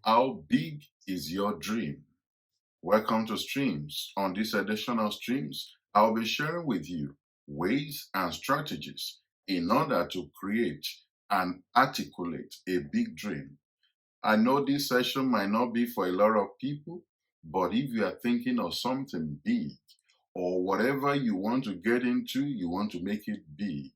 How big is your dream? Welcome to Streams. On this edition of Streams, I'll be sharing with you ways and strategies in order to create and articulate a big dream. I know this session might not be for a lot of people, but if you are thinking of something big or whatever you want to get into, you want to make it big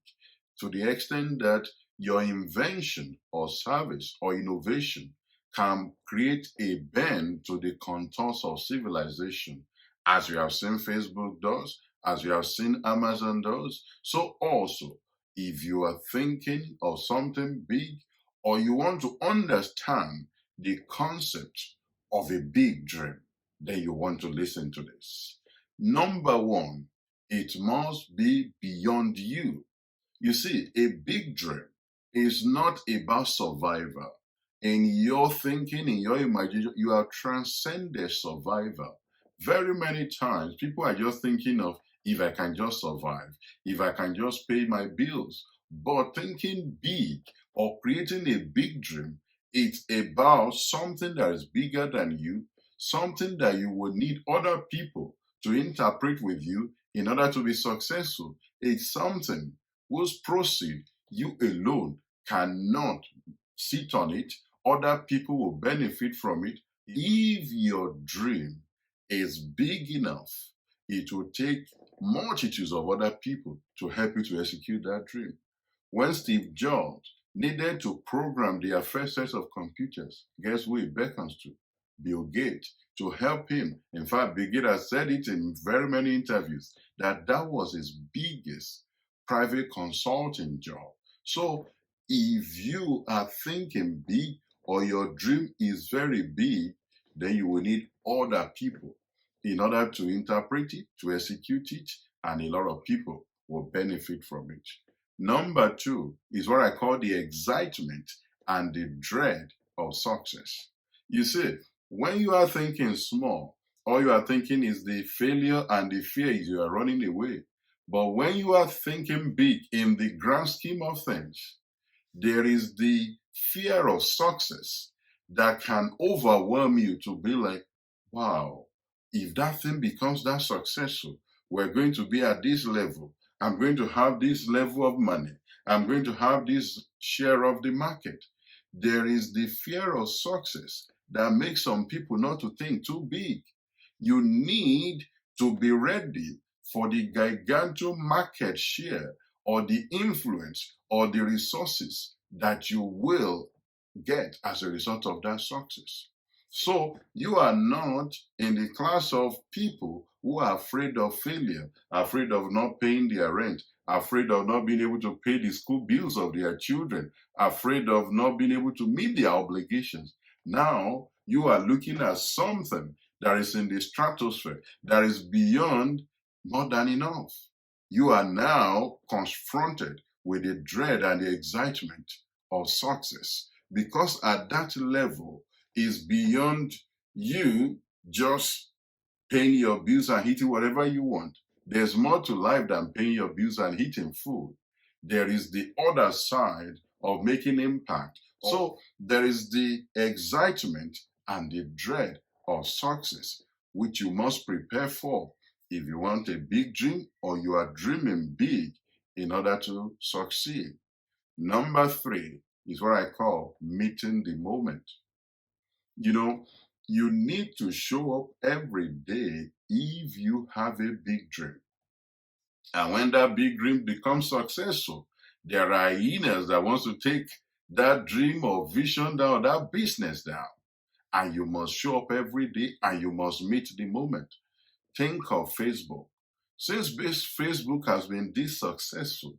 to the extent that your invention or service or innovation can create a bend to the contours of civilization, as you have seen Facebook does, as you have seen Amazon does. So also, if you are thinking of something big or you want to understand the concept of a big dream, then you want to listen to this. Number one, it must be beyond you. You see, a big dream is not about survival. In your thinking, in your imagination, you have transcended survival. Very many times, people are just thinking of if I can just survive, if I can just pay my bills. But thinking big or creating a big dream, it's about something that is bigger than you, something that you will need other people to interpret with you in order to be successful. It's something whose proceed you alone cannot sit on it, other people will benefit from it. If your dream is big enough, it will take multitudes of other people to help you to execute that dream. When Steve Jobs needed to program their first set of computers, guess who he beckons to? Bill Gates, to help him. In fact, Bill Gates has said it in very many interviews that that was his biggest private consulting job. So if you are thinking big or your dream is very big, then you will need other people in order to interpret it, to execute it, and a lot of people will benefit from it. Number two is what I call the excitement and the dread of success. You see, when you are thinking small, all you are thinking is the failure and the fear is you are running away. But when you are thinking big in the grand scheme of things, there is the fear of success that can overwhelm you to be like, wow, if that thing becomes that successful, we're going to be at this level. I'm going to have this level of money. I'm going to have this share of the market. There is the fear of success that makes some people not to think too big. You need to be ready for the gigantic market share or the influence or the resources that you will get as a result of that success. So you are not in the class of people who are afraid of failure, afraid of not paying their rent, afraid of not being able to pay the school bills of their children, afraid of not being able to meet their obligations. Now you are looking at something that is in the stratosphere, that is beyond more than enough. You are now confronted with the dread and the excitement of success because at that level is beyond you just paying your bills and eating whatever you want. There's more to life than paying your bills and eating food. There is the other side of making impact. So there is the excitement and the dread of success, which you must prepare for if you want a big dream or you are dreaming big in order to succeed. Number three is what I call meeting the moment. You know, you need to show up every day if you have a big dream. And when that big dream becomes successful, there are hyenas that wants to take that dream or vision down, that business down. And you must show up every day and you must meet the moment. Think of Facebook. Since Facebook has been this successful,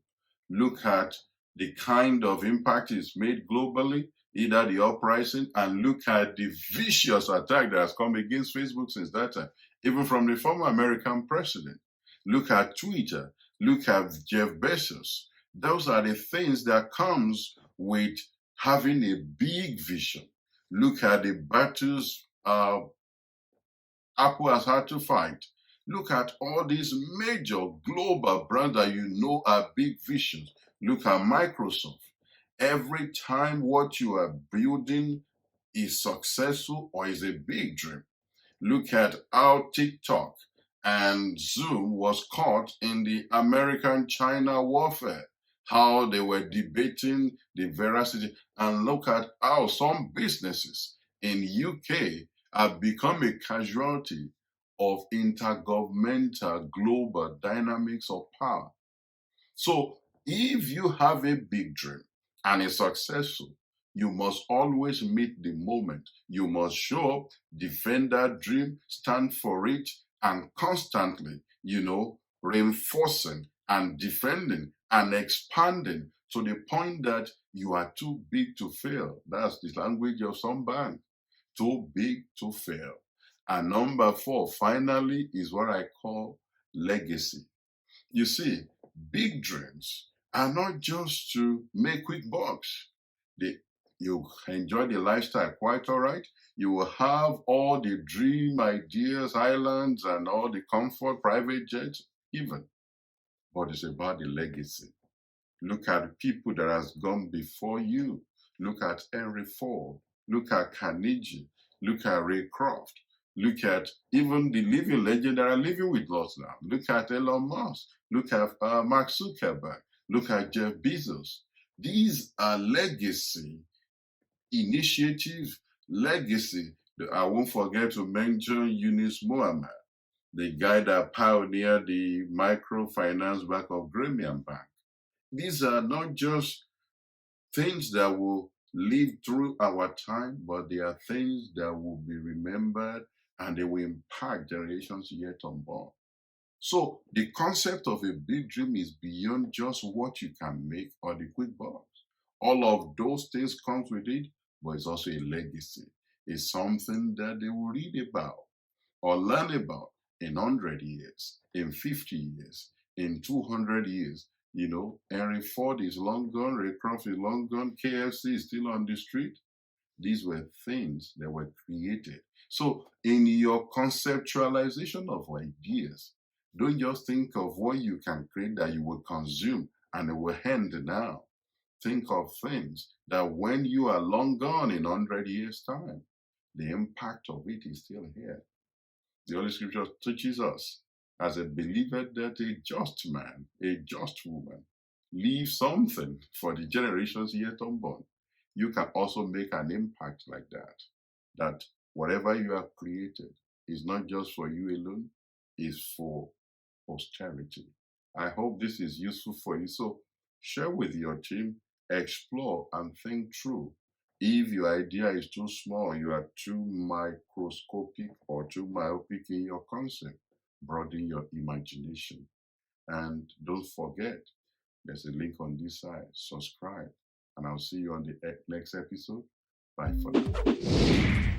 look at the kind of impact it's made globally, either the uprising, and look at the vicious attack that has come against Facebook since that time, even from the former American president. Look at Twitter, look at Jeff Bezos. Those are the things that comes with having a big vision. Look at the battles Apple has had to fight. Look at all these major global brands that you know are big visions. Look at Microsoft. Every time what you are building is successful or is a big dream. Look at how TikTok and Zoom was caught in the American-China warfare, how they were debating the veracity, and look at how some businesses in UK have become a casualty of intergovernmental global dynamics of power. So if you have a big dream and it's successful, you must always meet the moment. You must show up, defend that dream, stand for it, and constantly, reinforcing and defending and expanding to the point that you are too big to fail. That's the language of some bank. Too big to fail. And number 4, finally, is what I call legacy. You see, big dreams are not just to make quick bucks. You enjoy the lifestyle quite all right. You will have all the dream ideas, islands, and all the comfort, private jets, even. But it's about the legacy. Look at the people that has gone before you. Look at Henry Ford. Look at Carnegie. Look at Ray Kroc. Look at even the living legend that are living with us now. Look at Elon Musk. Look at Mark Zuckerberg. Look at Jeff Bezos. These are legacy initiatives, legacy. I won't forget to mention Yunus Muhammad, the guy that pioneered the microfinance bank of Gremium Bank. These are not just things that will live through our time, but they are things that will be remembered and they will impact generations yet unborn. So the concept of a big dream is beyond just what you can make or the quick bucks. All of those things comes with it, but it's also a legacy. It's something that they will read about or learn about in 100 years, in 50 years, in 200 years. Henry Ford is long gone, Ray Kroc is long gone, KFC is still on the street. These were things that were created. So in your conceptualization of ideas, don't just think of what you can create that you will consume and it will end now. Think of things that when you are long gone in 100 years' time, the impact of it is still here. The Holy Scripture teaches us as a believer that a just man, a just woman, leave something for the generations yet unborn. You can also make an impact like that. That whatever you have created is not just for you alone, is for posterity. I hope this is useful for you. So share with your team, explore and think through. If your idea is too small, you are too microscopic or too myopic in your concept, broaden your imagination. And don't forget, there's a link on this side. Subscribe. And I'll see you on the next episode. Bye for now.